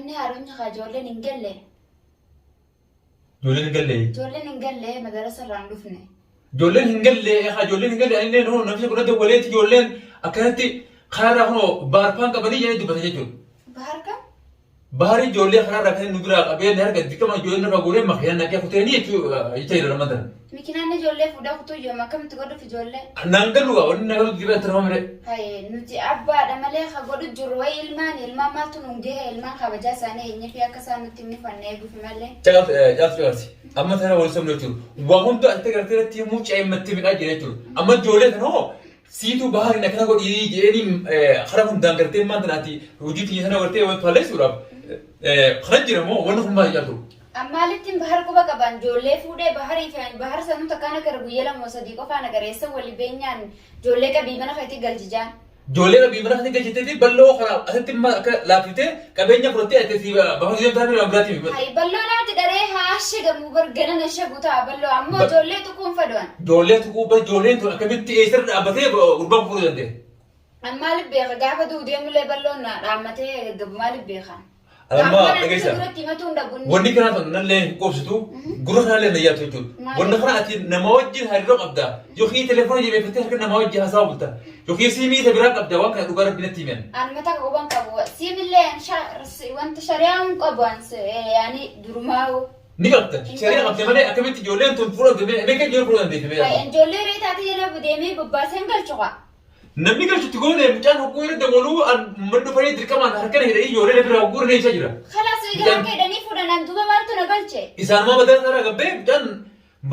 Wanni haaruun ijoolleen hin galle. Ijoolleen hin galle. Ijoolleen hin galle madarasa irraan dhufne. Ijoolleen hin galle ijoolleen hin galle inni nuu namni kun adda waleetti ijoolleen akkanatti karaa kunoo baarfaan qabanii jedhee dubbata jechuudha. Bahar kam? Bahari ijoollee karaa kan nu biraa qabee ni argatti kama ijoolleen irraa goonee makiyaan naqee kuteenii jechuudha jira lamadana. Mikinaan ijoollee fuudhaa kutuu yooma akkamitti godhuuf ijoollee? Naan galuugaa wanni na galu dibee tirama mire. Haye nuti abbaadha malee ka godhu jiru wayi ilmaan maaltu nuun gahe ilmaan kabajaa isaanii eenyee fi akka isaan nutti himifannee eeguuf malee. Caalti amma tana wal sabni jechuudha. Waa hunda ati gartee irratti himuu ce'imatti midhaa jira jechuudha. Amma ijoollee kanoo siituu bahari akkana godhii jedhanii karaa hundaan gartee maan tanaati hojii xiyya sana gartee palleessuudhaaf kana jira moo wanni kun maal jaaltu? Ammaalittiin bahar quba qaban ijoollee fuudhee baharii fi bahar sanuu takkaan akka guyyaa lama sadii qofaan agareessa walii beenyaan ijoollee qabii mana keetii galchijaan. Ijoollee qabii mana keetii galchitee balloo kana asitti akka laaffitee qabeenya fudhattee ati bahar deemtaa fi biraatti himatu. Hayi balloo namatti daree haashe gamu gargana na shagu ta'a balloo ammoo ijoollee tuquun fadoon. Ijoollee tuquu ijoolleen tun akkamitti eessatti dhaabbatee gurbaan fuudhuu danda'e? Maaliif beeka gaafa duudeemullee balloon dhaammatee gabu maaliif beekan? Amma dhageessa. Wanni kanaa ta'u nallee qobsitu gurra kanallee na yaatu jechuudha. Wanna kana ati nama wajjin hariiroo qabda yookiin telefoona jabeeffattee harka nama wajjin haasawa bulta yookiin siimii isa biraa qabda waan kana dhugaa rabbi natti himan. Ani mataa qaban qabu siimillee wanta shari'aan qabu yaani durumaa. Ni qabda shari'a qabda malee akkamitti ijoolleen tun fuudhamte beekaa ijoollee fuudhan beekame. Ijoollee reetaati jala deemee bobbaaseen galchuqa. Namni galchutti goone mucaan hogguu irra dabaluu man dhufanii dirqamaan harkana hidhanii ijoollee biraa hogguu irra isa jira. Kalaas egaa kedanii fuudhanan duuba maaltu na galche? Isaan maa madaa isaarraa gabbee mucaan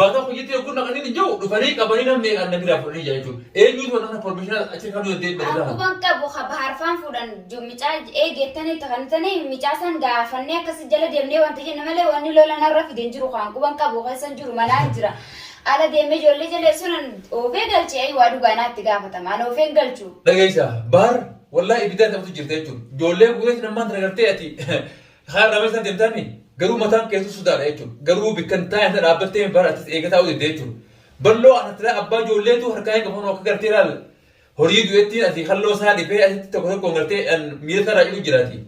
baataa hojiitti hogguu naqanii hin jiru dhufanii qabanii namni kan namni biraa fudhanii jira jechuudha. Eenyuutu waan professional achi kan nuti deebi'e. Akkuma qabu baharfaan fuudhan micaa eegettanii taphantanii micaa san gaafannee akkasii jala deemnee wanta jenna malee wanni lola narra fideen jiru kan quban qabu keessan jiru manaa jira. Ala deemee ijoollee jalee sunan oofee galchee waa dhugaanaatti gaafatama. Ana oofeen galchu. Dhageessa bahar wallahi ibidaan ta'utu jirta jechuudha. Ijoollee guuteetti namaan tana gartee ati haala nama isaan deemtaami garuu mataan keessu sudaadha jechuudha. Garuu bikkan taa'ee isa dhaabbattee bara ati eegataa hojjete jechuudha. Balloo anatti abbaa ijoolleetu harkaa hin qaban akka gartee ilaal horii du'eettiin ati halloo isaa dhibee asitti tokko tokko gartee miila isaa raajilu jiraati.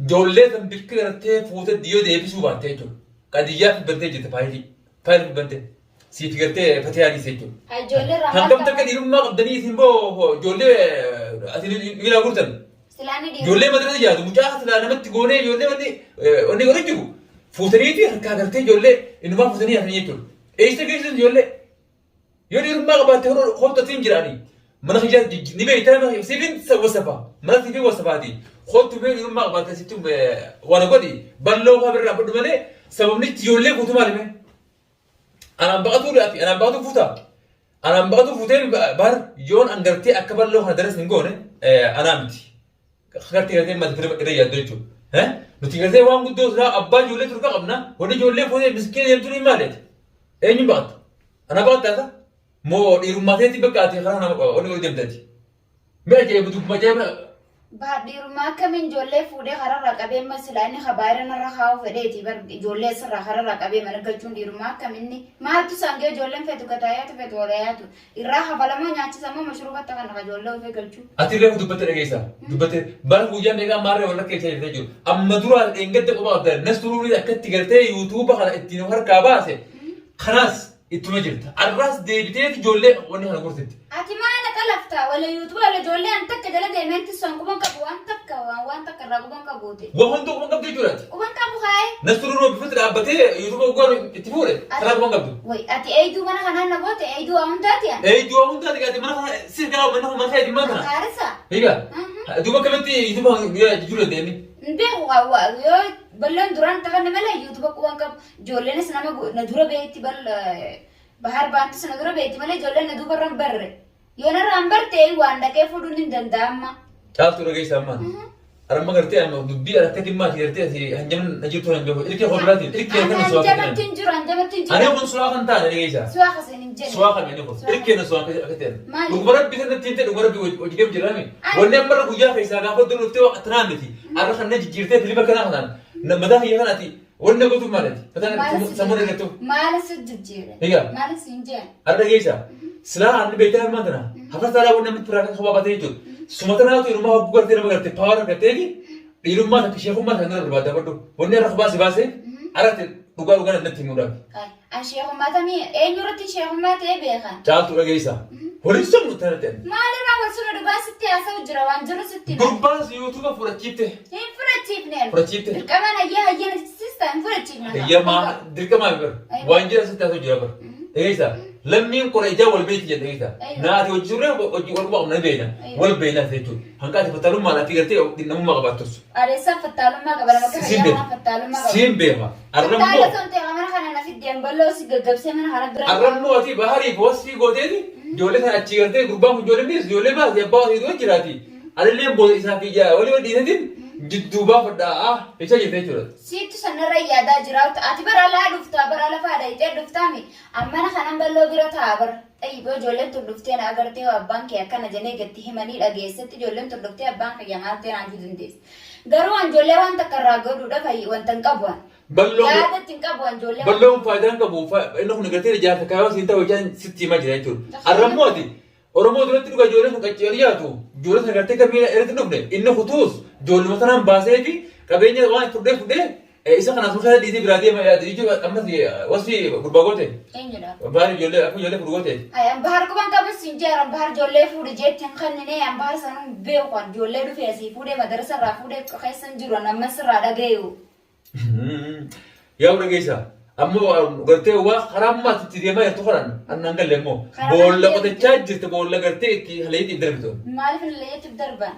Ijoollee kan bikka gartee fuutee diyyoo deebisuu baatte jechuudha. Qadiyyaa fibbantee jirte faayilii fibbantee. Siiti gartee fatee adiis jechuudha. Ijoollee ramaa. Hangam takka dhiirummaa qabdanii isin boo ijoollee ati miilaa gurtan. Ijoollee madrasa jaatu mucaa silaa namatti goonee ijoollee wanni godhu jiru. Fuutaniiti harkaa gartee ijoollee innumaa fuutanii hafanii jechuudha. Eessa geessisan ijoollee? Yoo dhiirummaa qabaatte hojjetiin jiraanii. Mana hijaa ni beektaa siifin wasafaa. Mana siifin wasafaati. Hojjetu mee dhiirummaa qabaatte sitti waan godhi balloo fa'aa birraa fudhu malee sababni ijoollee guutuu maalime? Anaan baqatu fuuta. Anaan baqatu fuuteen bahar yoon angartee akka balloo kana daras hin goone anaa miti. Gartee mata irra yaaddu jechuudha. Nuti gartee waan guddoo silaa abbaa ijoollee turka qabna. Wanni ijoollee fuutee miskiina deemtuu ni maaleeti. Eenyu baqatu? Ana baqattaata? Moo dhiirummateetti bakka ati karaa nama wanni godhu deemtaati. Mee ajaa'iba dubbuma ajaa'iba. Baadhiirummaa akkamiin ijoollee fuudhee kararraa qabee masilaa inni habaayira narra kaa'u fedheeti ijoollee sirraa kararraa qabee mana galchuun dhiirummaa akkamiin maaltu saangee ijoolleen feetu kataayaatu feetu walayaatu irraa hafalamoo nyaachisamoo mashruubatti kan nafa ijoollee ofii galchuu. Ati illee dubbatte dhageessa. Dubbatte bara guyyaa meeqaa maarree wal rakkeessa jirtee jiru. Amma dura dheengadda qofa qabda nas turuun akkatti gartee yuutuuba kana ittiin harkaa baase kanaas ittuma jirta. Arraas deebitee ijoollee wanni kana gortetti. Ati maana qalafta wala yuutuuba wala ijoollee an takka jala deemeetti son quban qabu waan takka irraa quban qabuuti. Waa hundi quban qabdu jechuudha. Quban qabu kaa'ee. Nas turuun bifa dhaabbatee yuutuuba goon itti fuudhe karaa quban qabdu. Way ati eeyduu mana kanaan na goote eeyduu waa hundaati yaa. Eeyduu waa hundaati ati mana kana si kana mana kana mana kana. Kaarisa. Egaa duuba akkamitti yuutuuba jechuudha deemi. Beeku qawwaa yoo balloon duraan taphannee malee yuutuuba quban qabu ijoolleenis nama na dura beetti bahar baantus na dura beetti malee ijoolleen na duuba irra hin barre yoo narraa hin bartee waan dhaqee fuudhuun hin danda'amma. Caaltuu dhageessa ammaa. Arma gartee amma dubbii akka dhimmaati gartee hanjaman na jirtu hin beeku ilkee hodhuraati ilkee kana suwaa kan hanjamattiin jiru hanjamattiin jiru. Ani kun suwaa kan taane dhageessa. Suwaa kasan hin jenne. Suwaa kan inni kun ilkee na suwaa akka ta'e. Dhuguma rabbi kan ittiin ta'e dhuguma rabbi hojii deemu jiraami. Wanni amma guyyaa keessaa gaafa duruuftee waqti naan miti. Arra kan na jijjiirtee filiba kanaa kanaan mataa kiyya kanaati. Wanni gootu maalati? Sammuu dhagattu. Maala si jijjiire. Egaa. Maala si hin jenne. Arra dhageessa. Silaa anni beektaa hirmaan tana. Hafa saalaa wanni namatti turaa kan kophaa batee jechuudha. Suma tanaatu inumaa hogguu gartee nama gartee paawara gartee dhiirummaa takka sheekummaa sana barbaada baddu. Wanni irra baase baase arate dhugaa natti himuudhaaf. An sheekummaa tamii eenyurratti sheekummaa ta'ee beekan. Caaltu dhageessa. Waliin somnu tana ta'e. Maalirraa wal suna dhugaa sitti haasa'u jira waan jiru sitti. Gurbaas yuutuuba fudhachiifte. Hin fudhachiifne. Fudhachiifte. Dirqamaan hayyana sistaa hin fudhachiifne. Hayyamaa dirqamaa bir. Waan jira sitti haasa'u jira bir. Dhageessa. Lammiin qora ijaa wal beekti jedha dhageessa. Naati hojii turre hojii wal qabna beena. Wal beena jechuudha. Hanqaati fattaalummaan ati gartee namummaa qabaattus. Adeessa fattaalummaa qaba lama kana hayyamaa fattaalummaa qaba. Siin beema. Fattaala sonte amana kana nafi deemballoo si gaggabsee mana kana bira. Arrabnoo ati baharii boosii gooteeti. Ijoollee sana achi gartee gurbaan kun ijoollee miis ijoollee baasee abbaa wasii dura jiraati. Adillee booda isaa fi ijaa walii wal dhiisatiin jidduu baafadhaa jecha jirte jechuudha. Siitu sanarra yaadaa jiraatu ati bara laa dhuftaa bara lafaa dhayitee dhuftaami ammana kanan balloo bira taa bara. Ayyiboo ijoolleen tun dhuftee na agartee abbaan kee akkana jennee gatti himanii dhageessatti ijoolleen tun dhuftee abbaan kee yamaatee naanjuu dandeessi. Garuu an ijoollee waan takka irraa godhuudhaaf wanta hin qabu an. Yaadatti hin qabu an ijoollee. Balloon faayidaan qabu inni kun gartee ijaarsa kaayoo siin ta'u ijaan sitti himaa jira jechuudha. Arrabmoo ati Oromoo duratti dhugaa ijoolleen sun qaccee dhiyaatu ijoollee sana gartee kamiidha irratti dhufne inni kutuus ijoolluma sanaan baasee fi qabeenya waan fudhee isa kana sun dhiisee biraa deema yaadu jechuudha ammas wasii gurbaa goote. Eenyudha. Bahar ijoollee akka ijoollee fudhu goote. Bahar quban qabus hin jeeran bahar ijoollee fuudhe jeetti hin kannine bahar sanuu beeku ijoollee dhufee asii fuudhee madarasa irraa fuudhee keessan jiru ammas irraa dhagayu. Yaa dhageessa. Ammoo gartee waa karaa ammaatti deemaa jirtu kanan annan galle immoo boolla qotachaa jirti boolla gartee itti haleetti darbitu. Maaliif haleetti darban?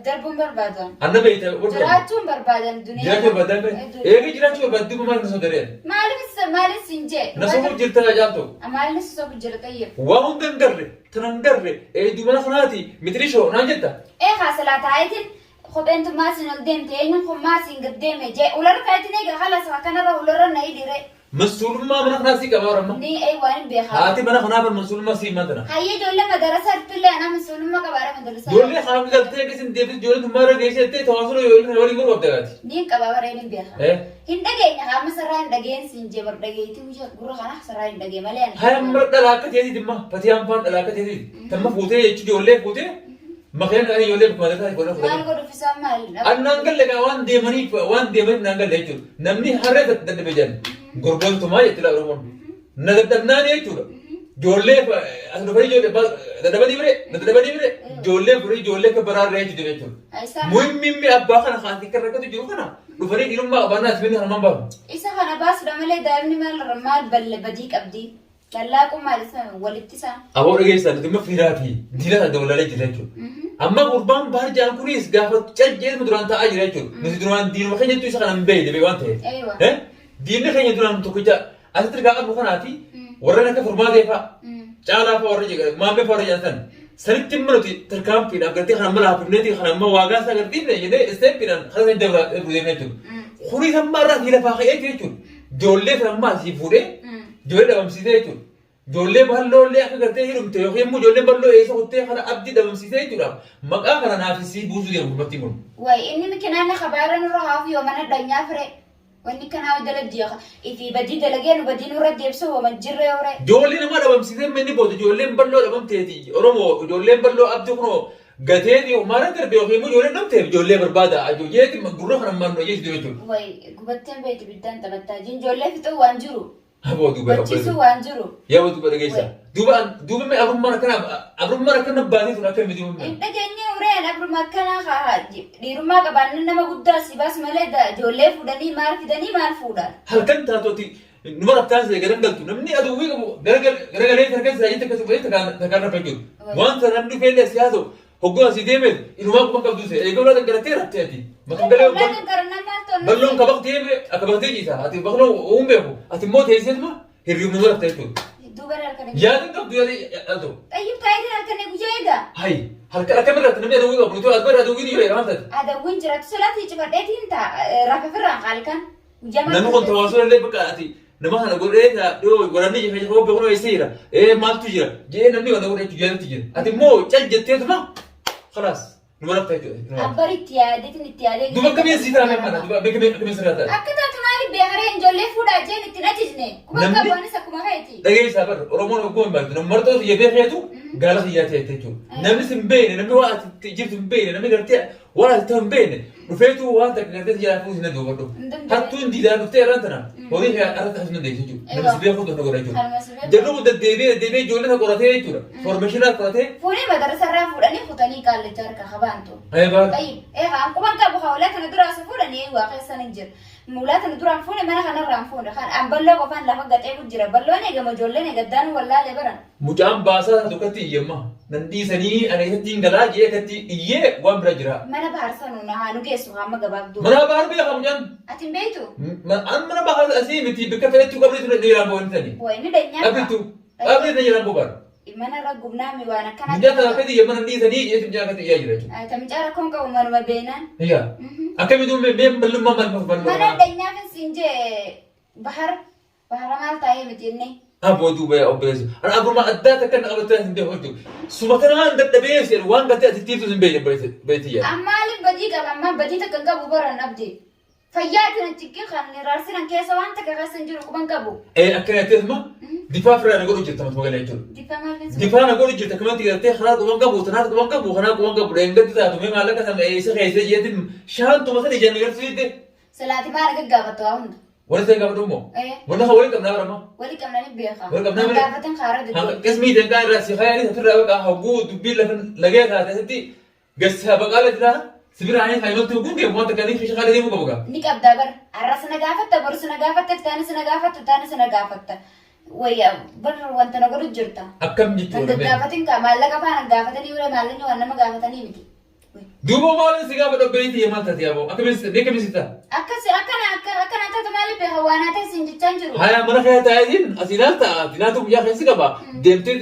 Darbuun barbaadan. Anna beeyta. Jiraachuun barbaadan duniyaa. Jiraachuu barbaadan. Eegi jiraachuu barbaadan maal na sodareen. Maaliif siin jee? Na sobu jirta jaaltu. Maaliif sobu jira tayyib? Waa hunda hin garre tanan garre dumana kanaati mitiri shoo naan jetta. Haasalaa taayitiin. Kopheen tun maasiin ol deemte eenyuun kun maasiin gad deeme jee ular kaayitiin eegaa halas kanarra ularra na hidhire. Masuulummaa mana kanaa sii qabaa warra. Ni waan hin beekaa. Haati mana kanaa bar masuulummaa sii mantana. Hayyee ijoollee madarasa artillee anaa masuulummaa qabaara madarasa. Ijoollee haamni galtee akkasiin deebis ijoollee tummaa irra geessee tawaasula ijoollee walii gurguruu qabda gaati. Ni qabaa bara hin beekaa. Hin dhageenya haama sarraa hin dhageen siin jee bar dhageetii gurra kana sarraa hin dhagee malee. Hayam bara dhalaa akka teetii dhimma fatiyaan faan dhalaa akka teetii tamma fuutee jechuun ijoollee fuutee. Makeen kan ijoollee madarasa godha fudhate. Maal godhu fisaa maali? Annaan galle gaa waan deemaniif naan galle jechuudha. Namni harree dadhabee jiran gurgurtumaa jechuudha Oromoon. Na dadhabnaan jechuudha. Ijoollee as dhufanii ijoollee dadhabanii bire ijoollee furii ijoollee akka baraarree jechuudha. Muhimmii abbaa kana haati kan rakkatu jiru kana dhufanii dhiirummaa qabaannaa asibini hamaan baasu. Isa kana baasuudha malee daa'imni maal balle badii qabdi. Lallaaquu maalis walitti isaa. Aboo dhageessan dhimma fiiraa fi diina adda walaalee jira jechuudha. Amma gurbaan bahar jaan kunis gaafa caljeesuma duraan taa'aa jira jechuudha. Nuti duraan diinuma keenya jechuun isa kana hin beekne waan ta'eef. Diinni keenya duraan tokkicha asitti ergaa qabu kanaati warreen akka furmaatee fa'a caalaa fa'a warra maammee fa'a warra jaansan sanitti immoo nuti tarkaanfiidhaan gartee kana mala hafifneeti kana immoo waagaa isaa gartee jedhee isteeppiidhaan kana isa dabraa deemee jechuudha. Kunis amma irraa fi lafaa ka'ee jechuudha. Ijoollee sana ammaa asii fuudhee ijoollee dhabamsiisee jechuudha. Ijoollee balloollee akka gartee hidhamte yookiin immoo ijoollee balloo eessa kuttee kana abdii dhabamsiisee jechuudha. Maqaa kana naafisii buusuu jedhamu gurbattiin kun. Wayi inni mikinaan kabaara nurra haafu yoo mana dhanyaa fire. Wanni kanaa dalagdiya ifi badii dalagee nu badii nurra deebisuu hooma jirre ore. Ijoollee nama dhabamsiisee manni booda ijoolleen balloo dhabamteeti. Oromoo ijoolleen balloo abdii kunoo gateeti maara darbee yookiin immoo ijoolleen dhabteef ijoollee barbaada. Ijoolleeti gurra kana mannoo jechuudha jechuudha. Wayi gubatteen beekti biddaan taphattaa jiin ijoollee fixuu waan jiru. Aboo duuba Bachiisuu waan jiru. Yaa duuba dhageessa. Duuba mee abrummaan akkana baatee sun akka miti uumme. Hin dhageenye ureen abrummaa akkanaa haa dhiirummaa qabaannu nama guddaa si baas malee ijoollee fuudhanii maal fidanii maal fuudhan. Halkan taatoti numa rabtaan see garan galtu namni aduwwii qabu garagalee tarkan isaa jecha akkasii takkaan rafa jiru. Wanta namni feellee siyaasa hoggoo asii deemee inumaa kuma qabdu see eegaluu garatee raftee ati. Balloon kabaq deemee akka baktee jiisa ati balloon uumbeeku ati immoo teesseetuma hirriibni numa raftee jechuudha. Yaadin qabdu yaadu. Ayyuu taayitiin halkanii guyyaa eegaa. Hayi halkan akkamirratti namni aduwwii qabu nuti asbara aduwwiin yoo jedhaman taate. Aduwwiin jiraatu salaatii cifadheetiin rafa firraan halkan. Namni kun tawaasuu illee bakka ati nama kana godhee dhiyoo godhanii jecha jecha kobbee kunoo eessa jira maaltu jira jee namni wanta godhee jaalatti jira ati immoo cal jetteetuma khalaas numa raftee jechuudha. Abbar itti yaadeetiin itti yaadee. Duba akkamii asii taa'ame mana duba beekamee akkamii sirraa taa'e. Akka taatu maaliif beekaree ijoollee fuudhaa jeen ittiin ajajne. Kuma qabaanis akkuma feeti. Dhageessaa bar Oromoon ogummaa hin baatu. Namni martoo siyyee beekeetu gaala siyyaa ta'e jechuudha. Namni sin beekne namni waan ati jirtu hin beekne namni gartee waan ati ta'u hin beekne dhufeetu waan takka gartee siyyaa fuudhu hin duubadhu. Hattuun diidaan dhuftee irraan tana horii irratti as dandeessu jechuudha. Namni si beeku tokko godha jechuudha. Jallu kun deddeebi'ee ijoollee na qoratee jechuudha. Formeeshinaa qoratee. Fuudhee madarasarraa fuudhanii kutanii qaallicha harka qabaantu. Eegaa quban qabu hawlee kana dura as fuudhanii waa keessan hin jiru. Mulaa kana duraan fuudhe mana kanarraan fuudhe kan amballoo qofaan lafa gaxee jira. Balloon eegama ijoolleen eegaddaan wallaalee baran. Mucaan baasaa tokkotti iyyamma. Nan dhiisanii ana isatti hin galaa jee katti iyyee waan bira jira. Mana baharsanuu na haanu geessu hamma gabaabduu. Mana bahar beeka mucaan. Ati hin beektu? Mana bahar asii miti bakka fedhattuu qabriitu na dhiiraan bo'oo tani. Wayini dhanyaa. Qabriitu. Qabriitu na jiraan bo'oo. Mana raggumnaami waan akkana. Mucaan kana fedhi yemmuu nan dhiisanii jechuun mucaan akkatti iyyaa jira jechuudha. Tamicaa rakkoon qabu manuma beenaan. Iyyaa. Akkamituu mee bal'ummaa maal mana dhanyaa fi siinjee bahara maal taa'ee miti inni. Aboo duuba obboleessu. Ana abbuma addaa takka na qabattee hin deemu. Suma kana waan dadhabee seeru waan gattee ati tiiftu hin beekne beekti yaa. Maaliif badii qaba amma badii takka hin qabu baran abdii. Fayyaatiin cikkii kan raarsinan keessa waan takka keessa hin jiru quban qabu. Akkana jettee difaa firaa na godhu jirta mata magalee jechuudha. Difaa maal keessa? Difaa na godhu jirta kamatti gartee kanaa quban qabu tanaa quban qabu kanaa quban qabu dheengatti taatu mee maallaqa sana isa keessee jeetiin shaantuma sana ijaan agarsiiste. Salaati maal gaggaafattu haa hunda. Wani ta'e gaafadhu immoo. Wani haa wali qabnaa barama. Wali qabnaa ni beeka. Wali qabnaa malee. Gaafatan kaara deddeebiin. Qismii dangaa irraa si fayyadii safirraa baqa hoguu dubbii lafa lagee taate asitti gassa baqaala jira. Sibiraanii haymatti hundi waan takka ni shaqaa deemuu qabu gaa. Ni qabdaa bar. Arra sana gaafatta boru sana gaafatta taana sana gaafatta taana sana gaafatta. Wayyaa bar wanta na godhu jirta. Akkam jechuudha. Kan gaafatin kaa maallaqa faana gaafatanii ure maallaqni waan nama gaafatanii miti. Duuba maaliin si gaafa dhabbeetii yemal taate yaaboo akkamitti ta'a. Akkana taatu maaliif beeka waan haa ta'e siin jechaan jiru. Haya mana kee taa'eetiin asiinaan ta'a dinaatu guyyaa keessi qaba deemtee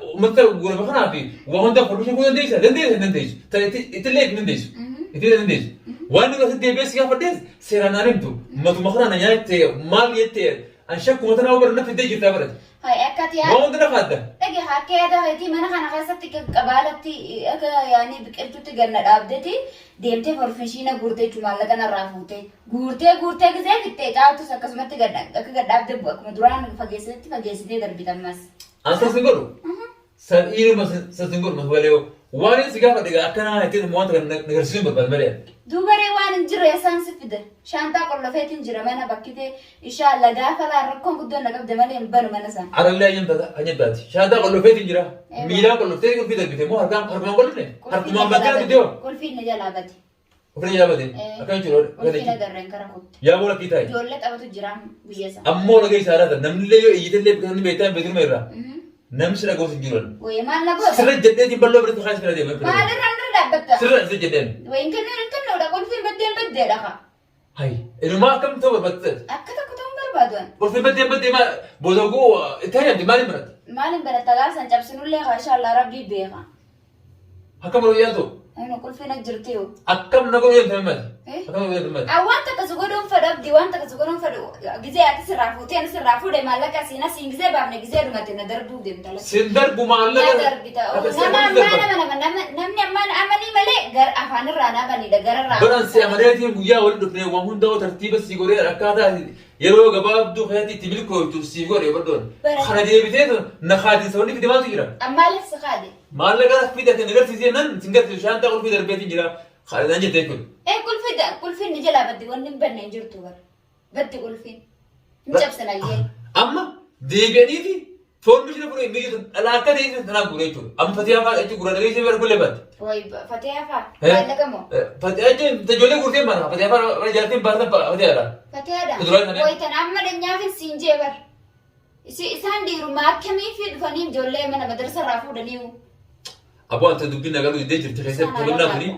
uummata gurgurama kanaa fi waa hunda farmashee kuu dandeessu ittillee hin dandeessu waan nuti asitti deebi'ee si gaafadhees seeraan aan himtu matuma kanaan nyaattee maal jettee an shakkuma tanaa bara nafi iddee jirtaa barate. Hai akkati yaa. Waan hunda nafa adda. Dhagi hakkee yaada heetii mana kana keessatti qabaalatti akka yaani biqiltuutti ganna dhaabdeeti deemtee farfishiina guurtee jechuun maallaqa narraa fuutee guurtee gisee fittee caaltus akkasumatti akka gadhaabdee akkuma duraan fageessitee darbitammas. An sin godhu. San dhiiruma sin godhu mas walee waan si gaafa dhigaa akkanaa ittiin waan takka nagarsiisuun barbaadu malee. Duubaree waan hin jirre isaan si fida. Shaantaa qollofeetiin jira mana bakkitee inshaalla gaafa laa rakkoon guddoon na qabde malee hin banu mana sana. Arallee anyataati. Shaantaa qollofeetiin jira. Miilaan qolloftee qulfii darbite moo harkaan qollofne? Harkumaan bakkee na biddeewa. Qulfiin na jalaa bate. Qulfiin na jalaa bate. Akkan jiru. Qulfiin na garreen kara kutti. Yaa boola kii taa'e. Ijoollee taphatu jira guyyeessa. Ammoo laga isaa laata namnillee yoo iyyitellee biqilanii beektaa beekuma irraa. Namni sira gooti hin jiran. Wayii maal na goota? Sirra jedheetiin bal'oo biratti kaas bira deema. Maalirraa irra dhaabbatta? Sirra jedheen. Wayiin kennuudha qulfiin baddeedha ka. Hai, inumaa akkam ta'u barbaachisa. Akka tokko ta'uu barbaadan. Qulfiin baddee maa boosoguu itti hayyamti maaliin baratte? Maaliin baratta gaasan cabsinullee haa inshaallaa rabbii beeka. Akkam yeroo yaatu? Aynu qulfiin ajjirti yoo. Akkam na godhu yookiin mati? Akkam na godhu mati? Waan takka si godhuun fedhu abdii waan takka si godhuun fedhu gizee ati sirraa fuutee ani sirraa fuudhe maallaqa siina siin gizee baafne gizee dhumate na darbuu deemtala. Sin darbu maallaqa. Na darbita. Namni ammaan amanii malee gar afaanirraa naabanidha gararraa. Baran si amaneetiin guyyaa waliin dhufnee waan hundaa tartiiba si godhee akkaataa yeroo gabaabduu keessatti itti milkooytu si godhee baddoon. Kana deebitee na kaadisa wanni fide maaltu jira? Ammaaleef si kaade. Maallaqa fide kan agarsiisee nan sin garsiisu shaantaa qulfii darbeetiin jira. Kaadisaan jettee kun. Qulfiin ni jalaa baddi wanni hin banne hin jirtu bara. Baddi qulfiin. Hin cabsinayyee. Amma deebi'aniiti foormishina fudhee hin beektu alaakka ta'e tanaa guuree jechuudha. Amma fatee afaa jechuun gurra dhageessee bara bulee baate. Fatee afaa. Maallaqa moo? Fatee ajjeen ijoollee guurtee mana fatee afaa ijaartee baatan fatee aadaa. Fatee aadaa. Wayitan amma dhanyaafin siin jee bara. Isaan dhiirummaa akkamii fi dhufanii ijoollee mana madarsa irraa fuudhanii. Aboo anta dubbiin nagaluu iddee jirti keessatti taphannaa kuni